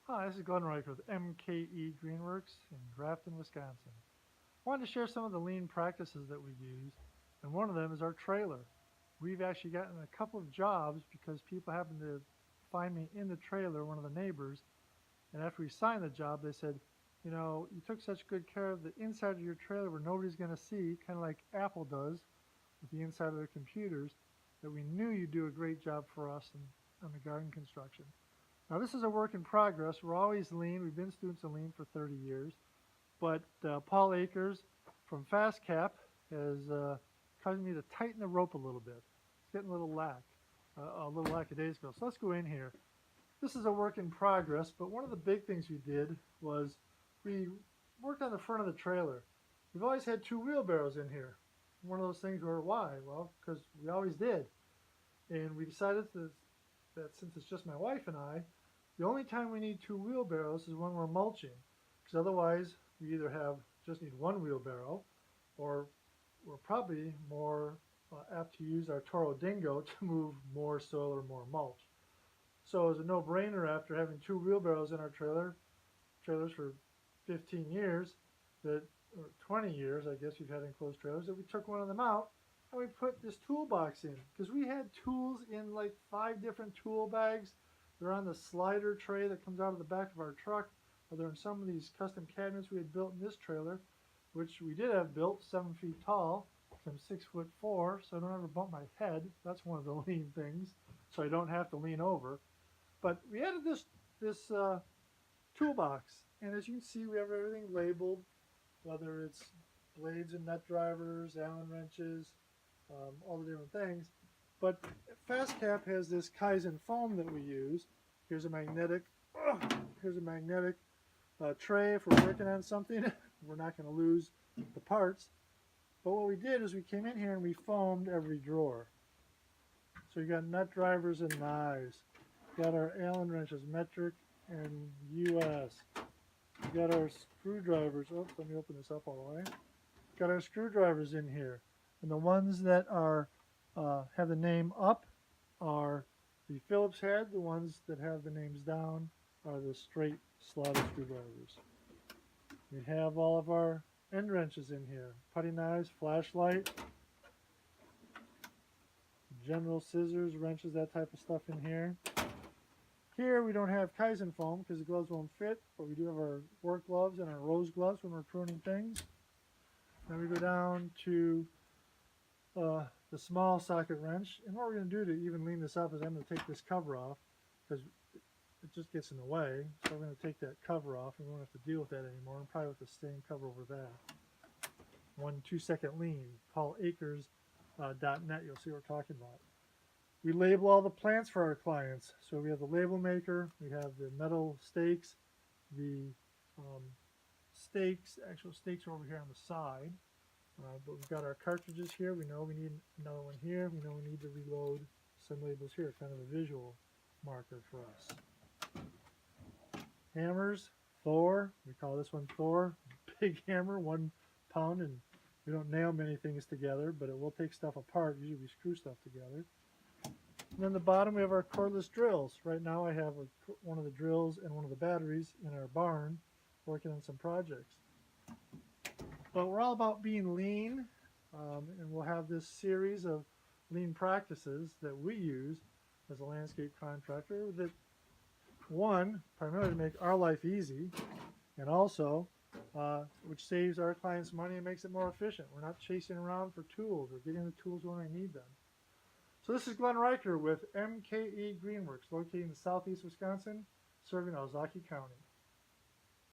Hi, this is Glenn Reich with MKE Greenworks in Grafton, Wisconsin. I wanted to share some of the lean practices that we use, and one of them is our trailer. We've actually gotten a couple of jobs because people happened to find me in the trailer, one of the neighbors, and after we signed the job, they said, you took such good care of the inside of your trailer where nobody's going to see, kind of like Apple does with the inside of their computers, that we knew you'd do a great job for us on the garden construction. Now, this is a work in progress. We're always lean. We've been students of lean for 30 years. But Paul Akers from FastCap has caused me to tighten the rope a little bit. It's getting a little lackadaisical. So let's go in here. This is a work in progress, but one of the big things we did was we worked on the front of the trailer. We've always had two wheelbarrows in here. One of those things where, why? Well, because we always did. And we decided that since it's just my wife and I, the only time we need two wheelbarrows is when we're mulching, because otherwise we either just need one wheelbarrow, or we're probably more apt to use our Toro Dingo to move more soil or more mulch. So it's a no-brainer after having two wheelbarrows in our trailers for 15 years, or 20 years, I guess we've had enclosed trailers, that we took one of them out and we put this toolbox in, because we had tools in like 5 different tool bags. They're on the slider tray that comes out of the back of our truck, or they're in some of these custom cabinets we had built in this trailer, which we did have built 7 feet tall. I'm 6'4", so I don't ever bump my head. That's one of the lean things, so I don't have to lean over. But we added this toolbox, and as you can see, we have everything labeled, whether it's blades and nut drivers, Allen wrenches, all the different things. But FastCap has this Kaizen foam that we use. Here's a magnetic, here's a magnetic tray if we're working on something. We're not going to lose the parts. But what we did is we came in here and we foamed every drawer. So you got nut drivers and knives. Got our Allen wrenches, metric and US. Got our screwdrivers. Oops, let me open this up all the way. Got our screwdrivers in here. And the ones that are have the name up are the Phillips head. The ones that have the names down are the straight slotted screwdrivers. We have all of our end wrenches in here. Putty knives, flashlight, general scissors, wrenches, that type of stuff in here. Here we don't have Kaizen foam because the gloves won't fit, but we do have our work gloves and our rose gloves when we're pruning things. Then we go down to the small socket wrench, and what we're going to do to even lean this up is I'm going to take this cover off because it just gets in the way. So we're going to take that cover off and we won't have to deal with that anymore, and probably with the stain cover over that. 1 2-second lean, paulakers.net, you'll see what we're talking about. We label all the plants for our clients. So we have the label maker, we have the metal stakes, the actual stakes are over here on the side. But we've got our cartridges here. We know we need another one here. We know we need to reload some labels here, kind of a visual marker for us. Hammers, Thor. We call this one Thor. Big hammer, 1 pound, and we don't nail many things together, but it will take stuff apart. Usually we screw stuff together. And then the bottom we have our cordless drills. Right now I have one of the drills and one of the batteries in our barn working on some projects. But we're all about being lean, and we'll have this series of lean practices that we use as a landscape contractor that, one, primarily to make our life easy, and also which saves our clients money and makes it more efficient. We're not chasing around for tools. We're getting the tools when I need them. So this is Glenn Reicher with MKE Greenworks, located in southeast Wisconsin, serving Alzaki County.